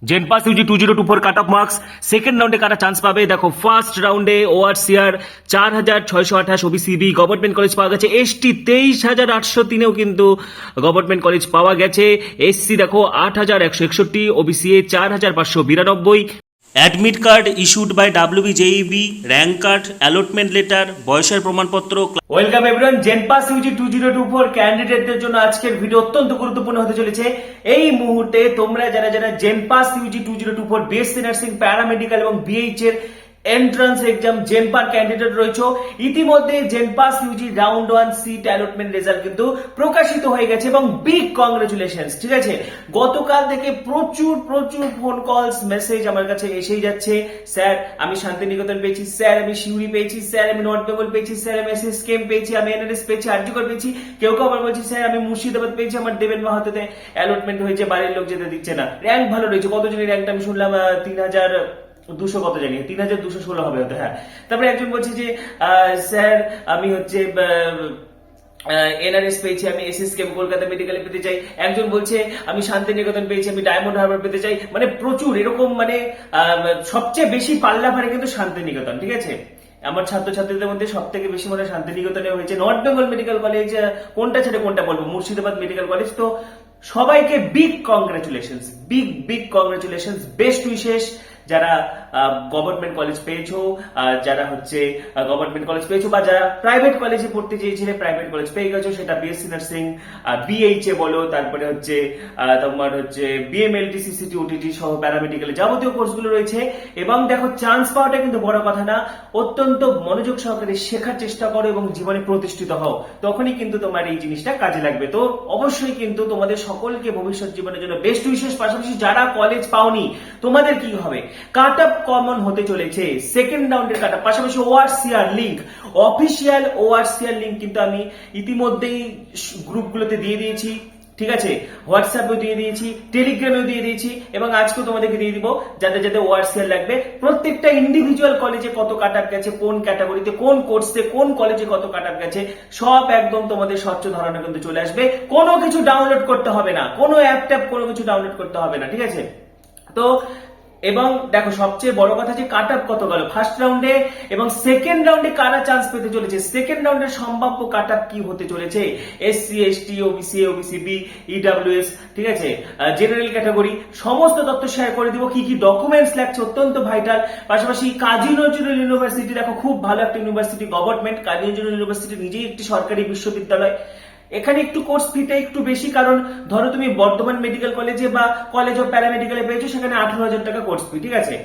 জেনপাস UG 2024 cut off marks second রাউন্ডে কাটা chance পাবে। দেখো ফার্স্ট রাউন্ডে ওআরসিআর 4628 ওবিসিবি গভর্নমেন্ট কলেজ পাওয়া গেছে। এসটি 23803-এও কিন্তু গভর্নমেন্ট কলেজ পাওয়া গেছে। এসসি দেখো 8161, OBC A 4592। Admit card issued by WBJEB, rank card, allotment letter, বয়সের প্রমাণপত্র। ওয়েলকাম এভরিওয়ান, জেনপাস ইউজি 2024 ক্যান্ডিডেটদের জন্য আজকের ভিডিও অত্যন্ত গুরুত্বপূর্ণ হতে চলেছে। এই মুহূর্তে তোমরা যারা যারা JENPAS UG 2024 BSc nursing, paramedical এবং বিএইচ এর এন্ট্রান্স এক্সাম জেনপার ক্যান্ডিডেট রয়েছে, ইতিমধ্যে JENPAS UG round 1 seat allotment result কিন্তু প্রকাশিত হয়ে গেছে এবং বিগ কংগ্রেচুলেশনস। ঠিক আছে, গতকাল থেকে প্রচুর প্রচুর ফোন কলস মেসেজ আমার কাছে এসেই যাচ্ছে। স্যার আমি শান্তিনিকেতন পেয়েছি, স্যার আমি শিউরি পেয়েছি, স্যার আমি নর্থ বেঙ্গল পেয়েছি, স্যার আমি এসএসকেএম পেয়েছি, আমি এনআরএস পেয়েছি, আরজিকর পেয়েছি। কেউ কেউ আবার বলছি স্যার আমি মুর্শিদাবাদ পেয়েছি, আমার দেবেন মাহাতোতে অ্যালটমেন্ট হয়েছে, বাড়ির লোক যেতে দিচ্ছে না। র্যাঙ্ক ভালো রয়েছে, কতজনের র্যাঙ্কটা আমি শুনলাম 3200, কত জানি 3216 হবে হয়তো। হ্যাঁ, তারপরে একজন বলছে যে স্যার আমি হচ্ছে এনআরএস পেয়েছি, আমি এসএসকেএম কলকাতা মেডিকেলে পেতে চাই। একজন বলছে আমি শান্তিনিকেতন পেয়েছি, আমি ডায়মন্ড হারবার পেতে চাই। মানে প্রচুর এরকম, মানে সবচেয়ে বেশি পাল্লা ভারে কিন্তু শান্তিনিকেতন। ঠিক আছে, আমার ছাত্রছাত্রীদের মধ্যে সব থেকে বেশি মনে শান্তিনিকেতনে হয়েছে। নর্থ বেঙ্গল মেডিকেল কলেজ কোনটা ছেড়ে কোনটা বলবো, মুর্শিদাবাদ মেডিকেল কলেজ। তো সবাইকে big congratulations, big big congratulations, best wishes যারা গভর্নমেন্ট কলেজ পেয়েছো, যারা হচ্ছে গভর্নমেন্ট কলেজ পেয়েছো বা যারা প্রাইভেট কলেজে পড়তে চেয়েছিলে প্রাইভেট কলেজ পেয়ে গেছো, সেটা বিএসসি নার্সিং, বিএইচ এ বলো, তারপরে হচ্ছে তোমার হচ্ছে বিএমএলটি, সিসিটি, ওটিটি সহ প্যারামেডিক্যালে যাবতীয় কোর্সগুলো রয়েছে। এবং দেখো চান্স পাওয়াটা কিন্তু বড় কথা না, অত্যন্ত মনোযোগ সহকারে শেখার চেষ্টা করো এবং জীবনে প্রতিষ্ঠিত হও, তখনই কিন্তু তোমার এই জিনিসটা কাজে লাগবে। তো অবশ্যই কিন্তু তোমাদের সকলকে ভবিষ্যৎ জীবনের জন্য বেস্ট উইশেস। পাশাপাশি যারা কলেজ পাওনি তোমাদের কি হবে, কাট অফ কমন হতে চলেছে সেকেন্ড রাউন্ডের কাট অফ। পাশাপাশি ওআরসিআর লিংক, অফিসিয়াল ওআরসিআর লিংক কিন্তু আমি ইতিমধ্যেই গ্রুপগুলোতে দিয়ে দিয়েছি। ঠিক আছে, হোয়াটসঅ্যাপেও দিয়ে দিয়েছি, টেলিগ্রামেও দিয়ে দিয়েছি এবং আজকেও তোমাদেরকে দিয়ে দিব। যাদের যাদের ওআরসিআর লাগবে, প্রত্যেকটা ইন্ডিভিজুয়াল কলেজে কত কাট অফ গেছে, কোন ক্যাটাগরিতে, কোন কোর্সে, কোন কলেজে কত কাট অফ গেছে, সব একদম তোমাদের স্বচ্ছ ধারণা কিন্তু চলে আসবে। কোনো কিছু ডাউনলোড করতে হবে না, কোনো অ্যাপ ট্যাপ কোনো কিছু ডাউনলোড করতে হবে না। ঠিক আছে, তো এবং দেখো সবচেয়ে বড় কথা যে কাট অফ কত গেল ফার্স্ট রাউন্ডে এবং সেকেন্ড রাউন্ডে কারা চান্স পেতে চলেছে, সেকেন্ড রাউন্ডের সম্ভাব্য কাট অফ কি হতে চলেছে। SC, ST, OBC, OBC B, EWS, ঠিক আছে, জেনারেল ক্যাটাগরি, সমস্ত তথ্য শেয়ার করে দিব। কি কি ডকুমেন্টস লাগছে অত্যন্ত ভাইটাল। পাশাপাশি কাজী নজরুল ইউনিভার্সিটি, দেখো খুব ভালো একটা university, government. Kazi Nazrul university নিজেই একটি সরকারি বিশ্ববিদ্যালয়। এখানে একটু কোর্স ফিটা একটু বেশি, কারণ ধরো তুমি বর্ধমান মেডিকেল কলেজে বা কলেজ অফ প্যারামেডিক্যালে পেয়েছো, সেখানে 18,000 টাকা কোর্স ফি, ঠিক আছে,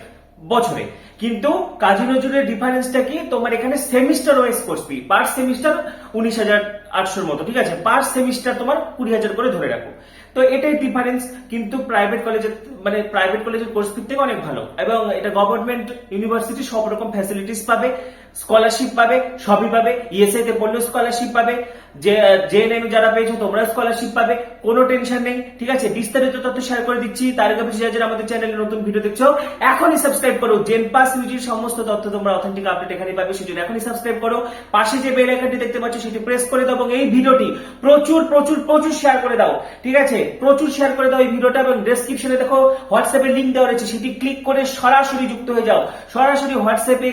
বছরে। কিন্তু কাজী নজরুলের ডিফারেন্সটা কি, তোমার এখানে সেমিস্টার ওয়াইজ কোর্স ফি, পার সেমিস্টার 19,800 মতো। ঠিক আছে, পার সেমিস্টার তোমার 20,000 করে ধরে রাখো। তো এটাই ডিফারেন্স। কিন্তু প্রাইভেট কলেজের, মানে প্রাইভেট কলেজের কোর্স ফি থেকে অনেক ভালো এবং এটা গভর্নমেন্ট ইউনিভার্সিটি, সব রকম ফ্যাসিলিটিস পাবে, স্কলারশিপ পাবে, সবই পাবে। ইএসআই তে পড়লেও স্কলারশিপ পাবে, জেএনএম যারা পেয়েছো তোমরা স্কলারশিপ পাবে, কোনো টেনশন নেই। ঠিক আছে, বিস্তারিত তথ্য শেয়ার করে দিচ্ছি। তার আগে যারা যারা আমাদের চ্যানেলে নতুন ভিডিও দেখছো এখনই সাবস্ক্রাইব করো। জেনপাস ইউজির সমস্ত তথ্য তোমরা অথেন্টিক আপডেট এখানে পাবে, সেজন্য এখনই সাবস্ক্রাইব করো। পাশে যে বেল আইকনটি দেখতে পাচ্ছ সেটি প্রেস করে দাও এবং এই ভিডিওটি প্রচুর প্রচুর প্রচুর শেয়ার করে দাও। ঠিক আছে, প্রচুর শেয়ার করে দাও এই ভিডিওটা এবং ডেসক্রিপশনে দেখো হোয়াটসঅ্যাপের লিংক দেওয়া রয়েছে, সেটি ক্লিক করে সরাসরি যুক্ত হয়ে যাও, সরাসরি হোয়াটসঅ্যাপে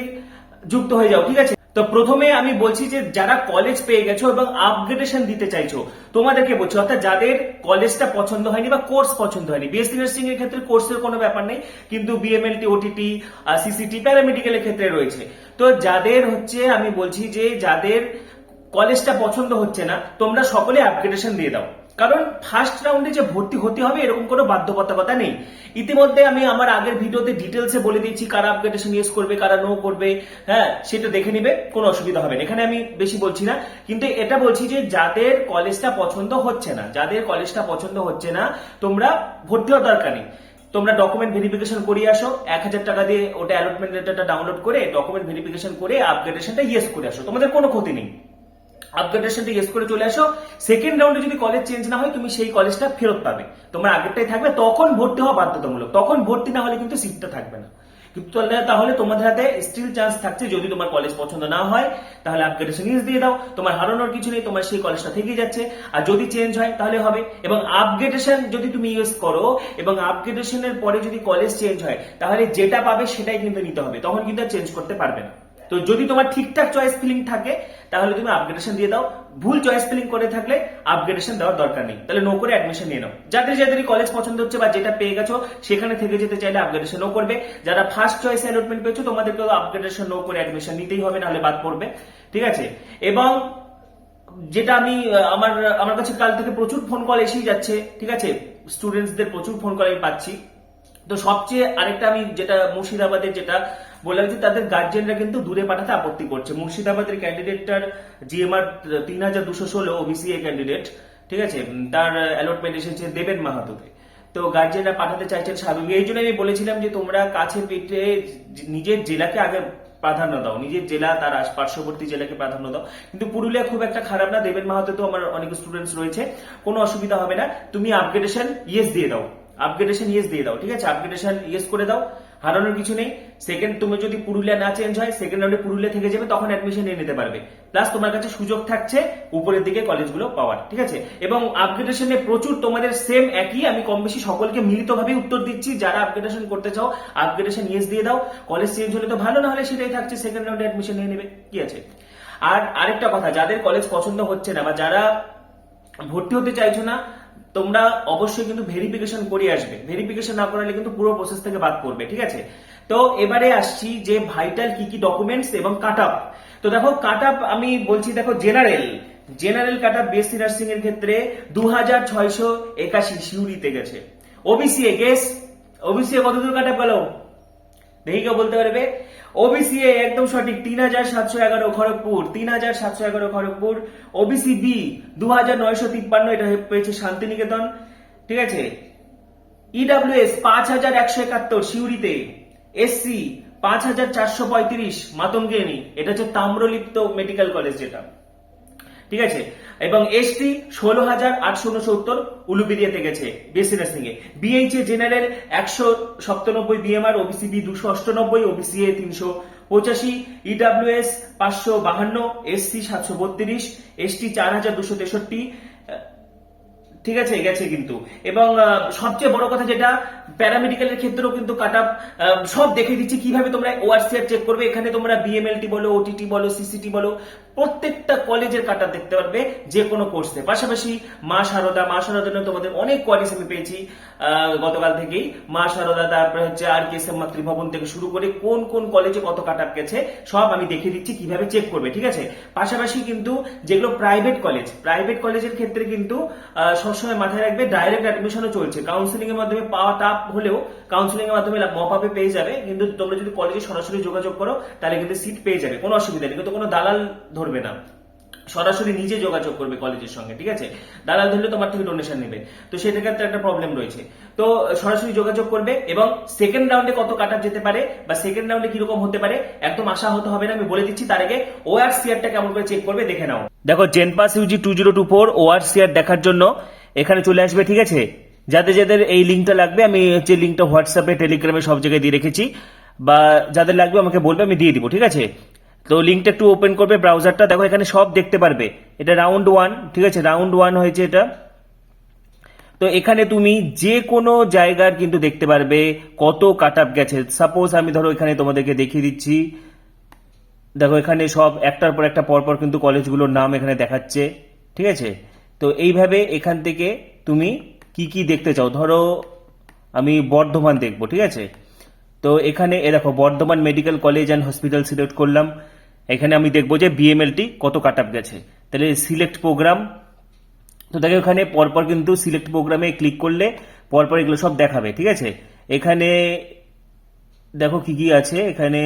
যুক্ত হয়ে যাও। ঠিক আছে, তো প্রথমে আমি বলছি যে যারা কলেজ পেয়ে গেছো এবং আপগ্রেডেশন দিতে চাইছো তোমাদেরকে বলছি, অর্থাৎ যাদের কলেজটা পছন্দ হয়নি বা কোর্স পছন্দ হয়নি। বিএসসি নার্সিং এর ক্ষেত্রে কোর্সের কোনো ব্যাপার নেই, কিন্তু বিএমএলটি, ওটিটি, সিসিটি, প্যারামেডিক্যালের ক্ষেত্রে রয়েছে। তো যাদের হচ্ছে আমি বলছি যে যাদের কলেজটা পছন্দ হচ্ছে না, তোমরা সকলে আপগ্রেডেশন দিয়ে দাও, কারণ ফার্স্ট রাউন্ডে যে ভর্তি হতে হবে এরকম কোনো বাধ্যবাধকতা নেই। ইতিমধ্যে আমি আমার আগের ভিডিওতে ডিটেলসে বলে দিয়েছি কারা আপগ্রেডেশন ইয়েস করবে, কারা নো করবে। হ্যাঁ, সেটা দেখে নিবে, কোনো অসুবিধা হবে না। এখানে আমি বেশি বলছি না, কিন্তু এটা বলছি যে যাদের কলেজটা পছন্দ হচ্ছে না, যাদের কলেজটা পছন্দ হচ্ছে না, তোমরা ভর্তি হওয়ার দরকার নেই। তোমরা ডকুমেন্ট ভেরিফিকেশন করিয়ে আসো, 1000 টাকা দিয়ে ওটা অ্যালটমেন্ট লেটারটা ডাউনলোড করে ডকুমেন্ট ভেরিফিকেশন করে আপগ্রেডেশনটা ইয়েস করে আসো, তোমাদের কোনো ক্ষতি নেই। আপগ্রেডেশনটা ইয়েস করে চলে আসো। সেকেন্ড রাউন্ডে যদি কলেজ চেঞ্জ না হয়, তুমি সেই কলেজটা ফেরত পাবে, তোমার আগেরটাই থাকবে। তখন ভর্তি হওয়া বাধ্যতামূলক, তখন ভর্তি না হলে কিন্তু সিটটা থাকবে না। কিন্তু তাহলে তোমাদের হাতে স্টিল চান্স থাকছে, যদি তোমার কলেজ পছন্দ না হয় তাহলে আপগ্রেডেশন ইয়েস দিয়ে দাও, তোমার হারানোর কিছু নেই, তোমার সেই কলেজটা থেকেই যাচ্ছে। আর যদি চেঞ্জ হয় তাহলে হবে। এবং আপগ্রেডেশন যদি তুমি ইউজ করো এবং আপগ্রেডেশনের পরে যদি কলেজ চেঞ্জ হয় তাহলে যেটা পাবে সেটাই কিন্তু নিতে হবে, তখন কিন্তু চেঞ্জ করতে পারবে না। তো যদি তোমার ঠিকঠাক চয়েস ফিলিং থাকে তাহলে তুমি আপগ্রেডেশন দিয়ে দাও, ভুল চয়েস ফিলিং করে থাকলে আপগ্রেডেশন দেওয়ার দরকার নেই, তাহলে নো করে অ্যাডমিশন নিয়ে নাও। যাদের যাদের কলেজ পছন্দ হচ্ছে বা যেটা পেয়ে গেছো সেখানে থেকে যেতে চাইলে আপগ্রেডেশন নো করবে। যারা ফার্স্ট চয়েস অ্যালটমেন্ট পেয়েছো তোমাদেরকেও আপগ্রেডেশন নো করে অ্যাডমিশন নিতেই হবে, নাহলে বাদ পড়বে, ঠিক আছে। এবং যেটা আমি আমার কাছে কাল থেকে প্রচুর ফোন কল এসেই যাচ্ছে, ঠিক আছে, স্টুডেন্টসদের প্রচুর ফোন কল আমি পাচ্ছি। তো সবচেয়ে আরেকটা আমি যেটা মুর্শিদাবাদের যেটা বললাম যে তাদের গার্জেনরা কিন্তু দূরে পাঠাতে আপত্তি করছে। মুর্শিদাবাদের ক্যান্ডিডেটটার জিএমআর 3216 ওবিসিএ ক্যান্ডিডেট, ঠিক আছে, তার অ্যালটমেন্ট এসেছে দেবেন মাহাতোতে। তো গার্জেনরা পাঠাতে চাইছেন স্বাভাবিক। এই জন্য আমি বলেছিলাম যে তোমরা কাছে পিঠে নিজের জেলাকে আগে প্রাধান্য দাও, নিজের জেলা তার পার্শ্ববর্তী জেলাকে প্রাধান্য দাও। কিন্তু পুরুলিয়া খুব একটা খারাপ না, দেবেন মাহাতো তো আমার অনেক স্টুডেন্টস রয়েছে, কোনো অসুবিধা হবে না। তুমি আপগ্রেডেশন ইয়েস দিয়ে দাও, আপগ্রেডেশন ইয়েস দিয়ে দাও, ঠিক আছে, আপগ্রেডেশন ইয়েস করে দাও, হারানোর কিছু নেই। সেকেন্ড তুমি যদি পুরুলিয়া না চেঞ্জ হয় সেকেন্ড রাউন্ডে পুরুলিয়া থেকে যাবে, তখন অ্যাডমিশন নিয়ে নিতে পারবে। প্লাস তোমার কাছে সুযোগ থাকছে উপরের দিকে কলেজগুলো পাওয়ার, ঠিক আছে। এবং আপগ্রেডেশনে প্রচুর তোমাদের সেম একই, আমি কম বেশি সকলকে মিলিতভাবে উত্তর দিচ্ছি। যারা আপগ্রেডেশন করতে চাও আপগ্রেডেশন ইয়েস দিয়ে দাও, কলেজ চেঞ্জ হলে তো ভালো, না হলে সেটাই থাকছে, সেকেন্ড রাউন্ডে অ্যাডমিশন নিয়ে নেবে, কি আছে। আর আরেকটা কথা, যাদের কলেজ পছন্দ হচ্ছে না বা যারা ভর্তি হতে চাইছো না, তোমরা অবশ্যই কিন্তু ভেরিফিকেশন করে আসবে। ভেরিফিকেশন না করালে কিন্তু পুরো প্রসেস থেকে বাদ পড়বে, ঠিক আছে। তো এবারে আসছি যে ভাইটাল কি কি ডকুমেন্টস এবং কাট আপ। তো দেখো কাট আপ আমি বলছি, দেখো জেনারেল কাট আপ বিএসসি নার্সিং এর ক্ষেত্রে 2681 সিউড়িতে গেছে। ওবিসিএ গেস, ওবিসিএ কতদূর কাট আপ গেল দেখি কেউ বলতে পারবে? ওবিসিএ একদম সঠিক 3711 খড়গপুর, 3711 খড়গপুর। ওবিসি বি 2953, এটা পেয়েছে শান্তিনিকেতন, ঠিক আছে। ইডব্লিউএস 5171 সিউড়িতে। এসসি 5435 মাতঙ্গিনী, এটা হচ্ছে তাম্রলিপ্ত মেডিকেল কলেজ যেটা, ঠিক আছে। এবং এসটি 16869 উলুবেড়িয়াতে গেছে বিএসসি নার্সিং এ। BHA general 197 BMR, OBC B 298, OBC A 385, EWS 552, SC 732, ST 4263, ঠিক আছে, গেছে কিন্তু। এবং সবচেয়ে বড় কথা যেটা, প্যারামেডিক্যালের ক্ষেত্রেও কিন্তু কাট আপ সব দেখে দিচ্ছি কিভাবে তোমরা ওআরসিআর চেক করবে। এখানে তোমরা বিএমএলটি বলো, ওটিটি বলো, সিসিটি বলো, প্রত্যেকটা কলেজের কাট আপ দেখতে পারবে যে কোনো কোর্সে। পাশাপাশি মা শারদা তোমাদের অনেক কোয়ারিজ আমি পেয়েছি গতকাল থেকেই। মা শারদা, তারপরে হচ্ছে আর কে এম মাতৃভবন থেকে শুরু করে কোন কোন কলেজে কত কাট আপ গেছে সব আমি দেখে দিচ্ছি কিভাবে চেক করবে, ঠিক আছে। পাশাপাশি কিন্তু যেগুলো প্রাইভেট কলেজের ক্ষেত্রে কিন্তু সবসময় মাথায় রাখবে ডাইরেক্ট অ্যাডমিশনও চলছে। কাউন্সিলিং এর মাধ্যমে পাওয়া টাপ হলেও কাউন্সিলিং এর মাধ্যমে মপ আপে পেয়ে যাবে, কিন্তু তোমরা যদি কলেজে সরাসরি যোগাযোগ করো তাহলে কিন্তু সিট পেয়ে যাবে, কোনো অসুবিধা নেই। কিন্তু কোনো দালাল ধরবে না, সরাসরি নিজে যোগাযোগ করবে কলেজের সঙ্গে, ঠিক আছে। দালাল ধরলে তোমার থেকে ডোনেশন নেবে, তো সেটা ক্ষেত্রে একটা প্রবলেম রয়েছে। তো সরাসরি যোগাযোগ করবে। এবং সেকেন্ড রাউন্ডে কত কাট আপ যেতে পারে বা সেকেন্ড রাউন্ডে কিরকম হতে পারে একদম আশা হতে হবে না, আমি বলে দিচ্ছি। তার আগে ওআরসিআরটা কেমন করে চেক করবে দেখে নাও। দেখো জেনপাস ইউজি 2024 ওআরসিআর দেখার জন্য এখানে চলে আসবে, ঠিক আছে। যাদের যাদের এই লিঙ্কটা লাগবে, আমি হচ্ছে লিঙ্কটা হোয়াটসঅ্যাপে টেলিগ্রামে সব জায়গায় দিয়ে রেখেছি, বা যাদের লাগবে আমাকে বলবে, আমি দিয়ে দিব, ঠিক আছে। তো লিঙ্কটা একটু ওপেন করবে ব্রাউজারটা, দেখো এখানে সব দেখতে পারবে। এটা রাউন্ড 1, ঠিক আছে, রাউন্ড 1 হয়েছে এটা। তো এখানে তুমি যে কোনো জায়গার কিন্তু দেখতে পারবে কত কাট আপ গেছে। সাপোজ আমি ধরো এখানে তোমাদেরকে দেখিয়ে দিচ্ছি, দেখো এখানে সব একটার পর একটা পরপর কিন্তু কলেজগুলোর নাম এখানে দেখাচ্ছে, ঠিক আছে। তো এইভাবে এখান থেকে তুমি কি কি দেখতে চাও, ধরো আমি বর্ধমান দেখবো, ঠিক আছে। তো এখানে দেখো Bardhaman medical college and hospital select করলাম। এখানে আমি দেখবো যে বিএমএলটি কত কাট আপ গেছে, তাহলে সিলেক্ট প্রোগ্রাম। তো দেখো এখানে পরপর কিন্তু সিলেক্ট প্রোগ্রামে ক্লিক করলে পরপর এগুলো সব দেখাবে, ঠিক আছে। এখানে দেখো কি কি আছে, এখানে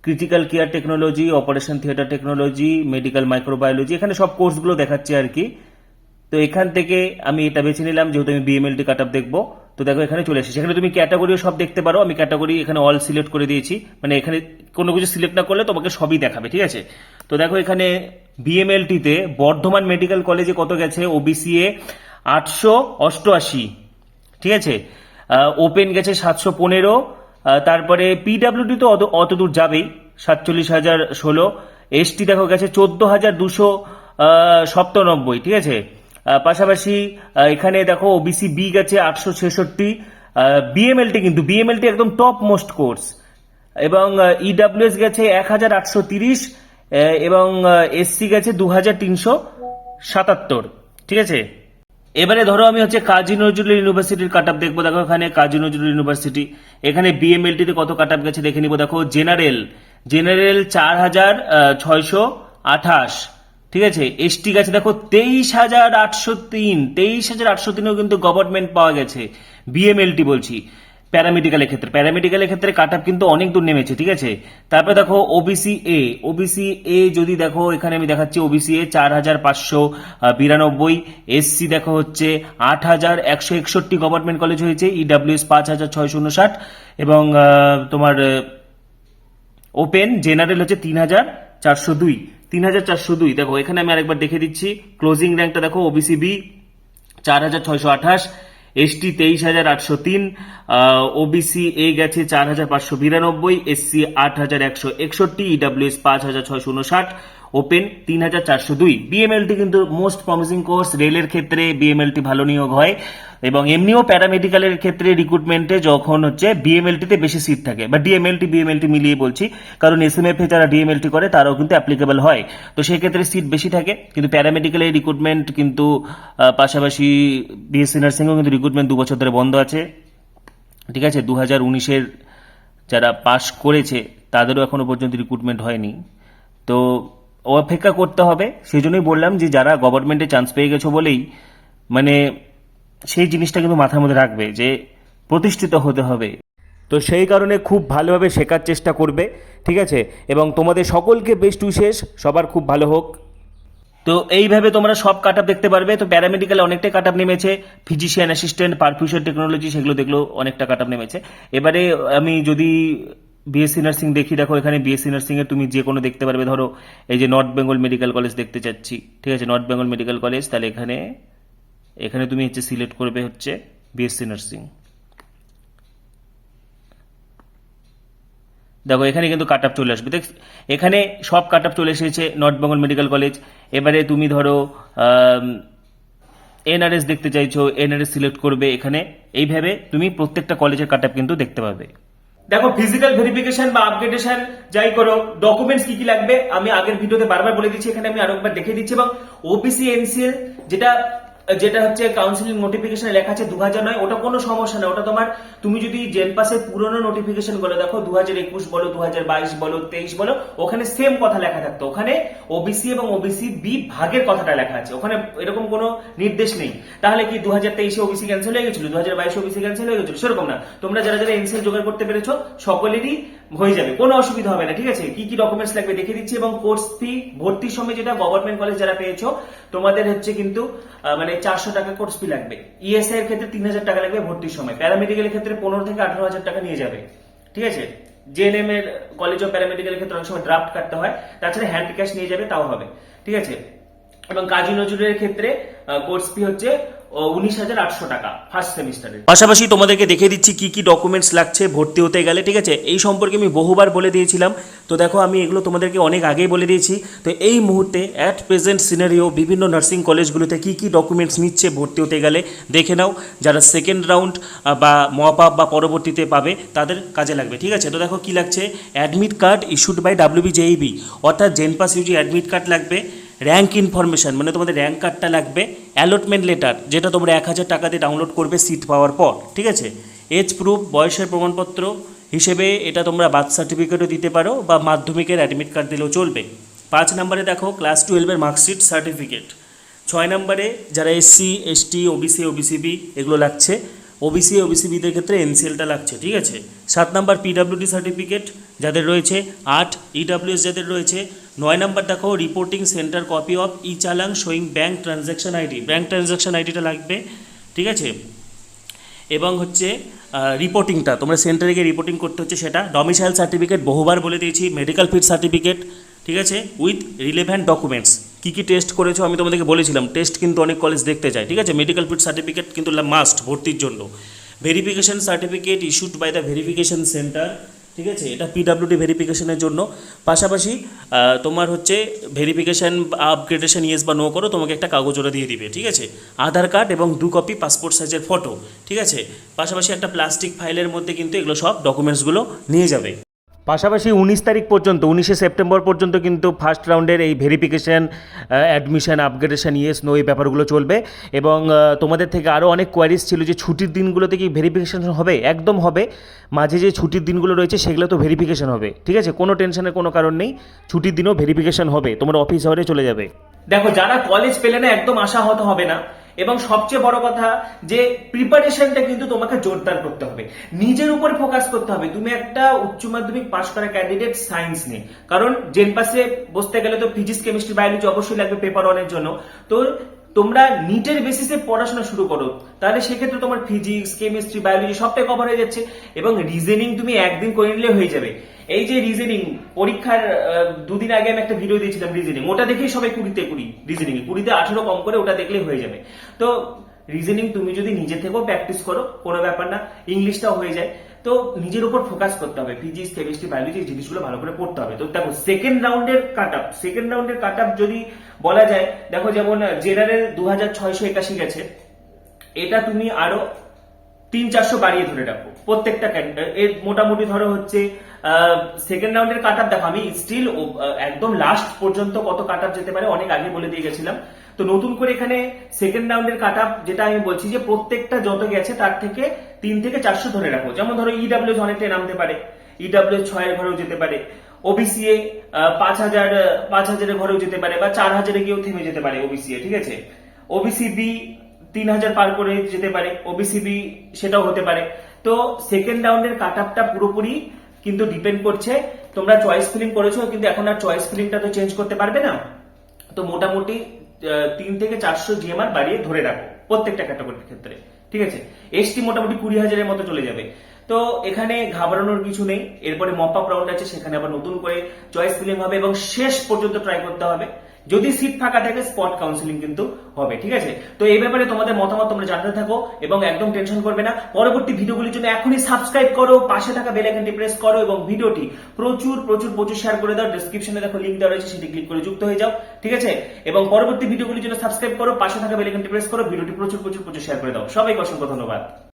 critical care technology, operation theatre technology, medical microbiology, এখানে সব কোর্সগুলো দেখাচ্ছে আর কি। তো এখান থেকে আমি এটা বেছে নিলাম, যেহেতু আমি বিএমএলটি কাট আপ দেখবো। তো দেখো এখানে চলে এসেছে, এখানে তুমি ক্যাটাগরিও সব দেখতে পারো। আমি ক্যাটাগরি এখানে অল সিলেক্ট করে দিয়েছি, মানে এখানে কোনো কিছু সিলেক্ট না করলে তোমাকে সবই দেখাবে, ঠিক আছে। তো দেখো এখানে বিএমএলটিতে বর্ধমান মেডিকেল কলেজে কত গেছে, ওবিসিএ 888, ঠিক আছে। ওপেন গেছে 715, তারপরে পিডাব্লিউডি তো অত দূর যাবেই, 47,016। এসটি দেখো গেছে 14,297, ঠিক আছে। পাশাপাশি এখানে দেখো ওবিসি বি গেছে 866। বিএমএলটি, কিন্তু বিএমএলটি একদম টপ মোস্ট কোর্স, এবং ইডাব্লিউএস গেছে 1,830, এবং এসসি গেছে 2,377, ঠিক আছে। এবারে ধরো আমি হচ্ছে কাজী নজরুল ইউনিভার্সিটির কাট আপ দেখবো। দেখো এখানে কাজী নজরুল ইউনিভার্সিটি, এখানে বিএমএলটি তে কত কাট আপ গেছে দেখে নিবো। দেখো জেনারেল 4,628, ঠিক আছে। এসটি গেছে দেখো 23,803, 23,803ও কিন্তু গভর্নমেন্ট পাওয়া গেছে, বিএমএলটি বলছি। প্যারামেডিক্যালের ক্ষেত্রে কাট আপ কিন্তু অনেক দূর নেমেছে, ঠিক আছে। তারপরে দেখো ওবিসি এ যদি দেখো এখানে আমি দেখাচ্ছি, ওবিসি এ 4,592, এসসি দেখো হচ্ছে 8,161 গভর্নমেন্ট কলেজ হয়েছে, ইডাব্লিউএস 5,659, এবং তোমার ওপেন জেনারেল হচ্ছে 3,402। দেখো এখানে আমি আরেকবার দেখে দিচ্ছি ক্লোজিং র্যাঙ্কটা। দেখো OBC B 4,628, ST 23,803, OBC A গেছে 4,592, এসসি 8,161, ইডাব্লিউএস 5,659, ওপেন 3,402। বিএমএলটি কিন্তু মোস্ট প্রমিসিং কোর্স, রেলের ক্ষেত্রে বিএমএলটি ভালো নিয়োগ হয়, এবং এমনিও প্যারামেডিক্যালের ক্ষেত্রে রিক্রুটমেন্টে যখন হচ্ছে বিএমএলটিতে বেশি সিট থাকে, বা বিএমএলটি মিলিয়ে বলছি, কারণ এসএমএফ এ যারা ডিএমএলটি করে তারাও কিন্তু অ্যাপ্লিকেবল হয়, তো সেই ক্ষেত্রে সিট বেশি থাকে। কিন্তু প্যারামেডিক্যালের রিক্রুটমেন্ট কিন্তু পাশাপাশি বিএসসি নার্সিংও কিন্তু রিক্রুটমেন্ট 2 বছর ধরে বন্ধ আছে, ঠিক আছে। 2019-এর যারা পাশ করেছে তাদেরও এখনো পর্যন্ত রিক্রুটমেন্ট হয়নি, তো অপেক্ষা করতে হবে। সেই জন্যই বললাম যে যারা গভর্নমেন্টে চান্স পেয়ে গেছো বলেই মানে সেই জিনিসটা কিন্তু মাথার মধ্যে রাখবে যে প্রতিষ্ঠিত হতে হবে, তো সেই কারণে খুব ভালোভাবে শেখার চেষ্টা করবে, ঠিক আছে। এবং তোমাদের সকলকে বেস্ট উইশেস, সবার খুব ভালো হোক। তো এইভাবে তোমরা সব কাট আপ দেখতে পারবে। তো প্যারামেডিক্যালে অনেকটাই কাট আপ নেমেছে, ফিজিশিয়ান অ্যাসিস্ট্যান্ট, পারফিউশন টেকনোলজি, সেগুলো দেখলো অনেকটা কাট আপ নেমেছে। এবারে আমি যদি বিএসসি নার্সিং দেখি, দেখো এখানে বিএসসি নার্সিং এর তুমি যে কোনো দেখতে পারবে। ধরো এই যে নর্থ বেঙ্গল মেডিকেল কলেজ দেখতে চাচ্ছি, ঠিক আছে, নর্থ বেঙ্গল মেডিকেল কলেজ, তাহলে এখানে তুমি হচ্ছে সিলেক্ট করবে হচ্ছে বিএসসি নার্সিং। দেখো এখানে কিন্তু কাট আপ চলে আসবে, এখানে সব কাট আপ চলে এসেছে নর্থ বেঙ্গল মেডিকেল কলেজ। এবারে তুমি ধরো এনআরএস দেখতে চাইছো, এনআরএস সিলেক্ট করবে এখানে। এইভাবে তুমি প্রত্যেকটা কলেজের কাট আপ কিন্তু দেখতে পাবে। দেখো ফিজিক্যাল ভেরিফিকেশন বা আপগ্রেডেশন যাই করো, ডকুমেন্টস কি কি লাগবে আমি আগের ভিডিওতে বারবার বলে দিচ্ছি, এখানে আমি আরেকবার দেখে দিচ্ছি। এবং ওবিসি এনসিএল যেটা হচ্ছে কাউন্সিলিং নোটিফিকেশনে লেখা আছে 2009, ওটা কোনো সমস্যা না। ওটা তুমি যদি জেন পাসের পুরনো নোটিফিকেশন গুলো দেখো, 2021 বলো, 2022 বলো, 23 বলো, ওখানে সেম কথা লেখা থাকতো। ওখানে ওবিসি এবং ওবিসি বি ভাগের কথাটা লেখা আছে, ওখানে এরকম কোনো নির্দেশ নেই। তাহলে কি 2023-এ ওবিসি ক্যান্সেল হয়ে গেছিল, 2022-এ ওবিসি ক্যান্সেল হয়ে গেছিল, সেরকম না। তোমরা যারা যারা এনসিএল জোগাড় করতে পেরেছো সকলেরই হয়ে যাবে, কোনো অসুবিধা হবে না, ঠিক আছে। কি কি ডকুমেন্টস লাগবে দেখে দিচ্ছি। এবং কোর্স ফি ভর্তির সময় যেটা গভর্নমেন্ট কলেজ যারা পেয়েছো তোমাদের হচ্ছে কিন্তু মানে 400 টাকা কোর্স ফি লাগবে। ইএসআই এর ক্ষেত্রে 3,000 টাকা লাগবে ভর্তির সময়। প্যারামেডিক্যালের ক্ষেত্রে 15 থেকে 18,000 টাকা নিয়ে যাবে, ঠিক আছে। জেএনএম এর কলেজ অফ প্যারামেডিক্যালের ক্ষেত্রে অনেক সময় ড্রাফট কাটতে হয়, তাছাড়া হ্যান্ড ক্যাশ নিয়ে যাবে, তাও হবে, ঠিক আছে। এবং কাজী নজরুলের ক্ষেত্রে কোর্স ফি হচ্ছে 19,800 টাকা ফার্স্ট সেমিস্টারে। পাশাপাশি তোমাদেরকে দেখে দিচ্ছি কি কি ডকুমেন্টস লাগছে ভর্তি হতে গেলে, ঠিক আছে। এই সম্পর্কে আমি বহুবার বলে দিয়েছিলাম, তো দেখো আমি এগুলো তোমাদেরকে অনেক আগেই বলে দিয়েছি। তো এই মুহূর্তে অ্যাট প্রেজেন্ট সিনারিও বিভিন্ন নার্সিং কলেজগুলোতে কি কি ডকুমেন্টস নিচ্ছে ভর্তি হতে গেলে দেখে নাও। যারা সেকেন্ড রাউন্ড বা মপ আপ বা পরবর্তীতে পাবে তাদের কাজে লাগবে, ঠিক আছে। তো দেখো কি লাগছে, admit card issued by WBJEB, অর্থাৎ জেনপাস ইউজি অ্যাডমিট কার্ড লাগবে। র্যাঙ্ক ইনফরমেশন মানে তোমাদের র্যাঙ্ক কার্ডটা লাগবে। অ্যালটমেন্ট লেটার যেটা তোমরা 1,000 টাকা দিয়ে ডাউনলোড করবে সিট পাওয়ার পর, ঠিক আছে। এজ প্রুফ বয়সের প্রমাণপত্র হিসেবে এটা তোমরা বার্থ সার্টিফিকেটও দিতে পারো বা মাধ্যমিকের অ্যাডমিট কার্ড দিলেও চলবে। 5 নম্বরে দেখো ক্লাস 12-এর মার্কশিট সার্টিফিকেট। 6 নম্বরে যারা এসসি এসটি ওবিসি ওবিসিবি এগুলো লাগছে, ওবিসি ওবিসিবিদের ক্ষেত্রে এনসিএলটা লাগছে, ঠিক আছে। 7 নম্বর পিডাব্লিউডি সার্টিফিকেট যাদের রয়েছে, 8 ইডাব্লিউএস যাদের রয়েছে। 9 নম্বর দেখো রিপোর্টিং সেন্টার কপি অফ ই চালান showing bank transaction ID, bank transaction আইডিটা লাগবে, ঠিক আছে। এবং হচ্ছে রিপোর্টিংটা তোমরা সেন্টারে গিয়ে রিপোর্টিং করতে হচ্ছে সেটা। ডমিসাইল সার্টিফিকেট বহুবার বলে দিয়েছি, মেডিকেল ফিট সার্টিফিকেট, ঠিক আছে, উইথ রিলেভেন্ট ডকুমেন্টস। কী কী টেস্ট করেছো আমি তোমাদেরকে বলেছিলাম, টেস্ট কিন্তু অনেক কলেজ দেখতে চায়, ঠিক আছে। মেডিকেল ফিট সার্টিফিকেট কিন্তু মাস্ট ভর্তির জন্য। Verification certificate issued by the verification centre, ঠিক আছে, এটা পিডাব্লিউডি ভেরিফিকেশনের জন্য। পাশাপাশি তোমার হচ্ছে ভেরিফিকেশন আপগ্রেডেশন ইয়েস বা নো করো, তোমাকে একটা কাগজ ওরা দিয়ে দিবে, ঠিক আছে, আধার কার্ড এবং 2 কপি পাসপোর্ট সাইজের ফটো, ঠিক আছে, পাশাপাশি একটা প্লাস্টিক ফাইলের মধ্যে কিন্তু এগুলো সব ডকুমেন্টসগুলো নিয়ে যাবে। পাশাপাশি 19 তারিখ পর্যন্ত 19শে সেপ্টেম্বর পর্যন্ত কিন্তু ফার্স্ট রাউন্ডের এই verification admission upgradation yes no এই ব্যাপারগুলো চলবে। এবং তোমাদের থেকে আরও অনেক কোয়ারিজ ছিল যে ছুটির দিনগুলোতে কি ভেরিফিকেশন হবে, একদম হবে। মাঝে যে ছুটির দিনগুলো রয়েছে সেগুলো তো ভেরিফিকেশন হবে, ঠিক আছে, কোনো টেনশনের কোনো কারণ নেই, ছুটির দিনও ভেরিফিকেশন হবে, তোমার অফিস আওয়ারে চলে যাবে। দেখো, যারা কলেজ পেলে না একদম আশাহত হবে না, এবং সবচেয়ে বড় কথা যে প্রিপারেশনটা কিন্তু তোমাকে জোরদার করতে হবে, নিজের উপর ফোকাস করতে হবে। তুমি একটা উচ্চ মাধ্যমিক পাশ করা ক্যান্ডিডেট সায়েন্স নিয়ে, কারণ জেন পাশে বসতে গেলে তো ফিজিক্স কেমিস্ট্রি বায়োলজি অবশ্যই লাগবে পেপার ওয়ানের জন্য। তো তোমরা নিটের বেসিসে পড়াশোনা শুরু করো, তাহলে সেক্ষেত্রে তোমার ফিজিক্স কেমিস্ট্রি বায়োলজি সবটাই কভার হয়ে যাচ্ছে। এবং রিজনিং তুমি একদিন করে নিলে হয়ে যাবে। এই যে রিজনিং পরীক্ষার 2 দিন আগে আমি একটা ভিডিও দিয়েছিলাম রিজনিং, ওটা দেখেই সবাই 20-তে 20 রিজনিং, 20-তে 18 কম করে ওটা দেখলেই হয়ে যাবে। তো রিজনিং তুমি যদি নিজে থেকেও প্র্যাকটিস করো কোনো ব্যাপার না, ইংলিশটাও হয়ে যায়। তো নিজের উপর ফোকাস করতে হবে, ফিজিক্স কেমিস্ট্রি বায়োলজি এই জিনিসগুলো ভালো করে পড়তে হবে। তো দেখো সেকেন্ড রাউন্ডের কাট আপ যদি বলা যায়, দেখো যেমন জেনারেল 2681 গেছে, এটা তুমি আরো 300-400 বাড়িয়ে ধরে রাখো প্রত্যেকটা এর মোটামুটি ধরো হচ্ছে সেকেন্ড রাউন্ডের কাট আপ। দেখো আমি স্টিল একদম লাস্ট পর্যন্ত কত কাট আপ যেতে পারে অনেক আগে বলে দিয়ে গেছিলাম। তো নতুন করে এখানে সেকেন্ড রাউন্ডের কাট আপ যেটা আমি বলছি যে প্রত্যেকটা যত গেছে তার থেকে 3 থেকে 400 ধরে রাখো। যেমন ধরো ইডাব্লিউএস অনেকটাই নামতে পারে, ইডাব্লিউএস 6 এর ঘরেও যেতে পারে, ওবিসিএ 5,000 এর ঘরেও যেতে পারে, বা 4,000 গিয়েও থেমে যেতে পারে ওবিসিএ, ঠিক আছে। ওবিসিবি 3,000 পার করে যেতে পারে, ওবিসিবি সেটাও হতে পারে। তো সেকেন্ড রাউন্ডের কাট আপটা পুরোপুরি কিন্তু ডিপেন্ড করছে, তোমরা চয়েস ফিলিং করেছো কিন্তু এখন আর চয়েস ফিলিংটা তো চেঞ্জ করতে পারবে না। তো মোটামুটি 3 থেকে 400 জিএমআর বাড়িয়ে ধরে রাখো প্রত্যেকটা ক্যাটাগরির ক্ষেত্রে, ঠিক আছে। এসটি মোটামুটি 20,000 এর মতো চলে যাবে। তো এখানে ঘাবড়ানোর কিছু নেই। এরপরে মপ আপ রাউন্ড আছে, সেখানে আবার নতুন করে চয়েস ফিলিং হবে এবং শেষ পর্যন্ত ট্রাই করতে হবে। যদি সিট ফাঁকা থাকে স্পট কাউন্সিলিং কিন্তু হবে, ঠিক আছে। তো এই ব্যাপারে তোমাদের মতামত তোমরা জানতে থাকো এবং একদম টেনশন করবে না। পরবর্তী ভিডিওগুলির জন্য এখনই সাবস্ক্রাইব করো, পাশে থাকা বেল আইকনটি প্রেস করো এবং ভিডিওটি প্রচুর শেয়ার করে দাও। ডেসক্রিপশনে দেখো লিংক দেওয়া রয়েছে, সেটি ক্লিক করে যুক্ত হয়ে যাও, ঠিক আছে। এবং পরবর্তী ভিডিওগুলির জন্য সাবস্ক্রাইব করো, পাশে থাকা বেল আইকনটি প্রেস করো, ভিডিওটি প্রচুর শেয়ার করে দাও। সবাইকে অসংখ্য ধন্যবাদ।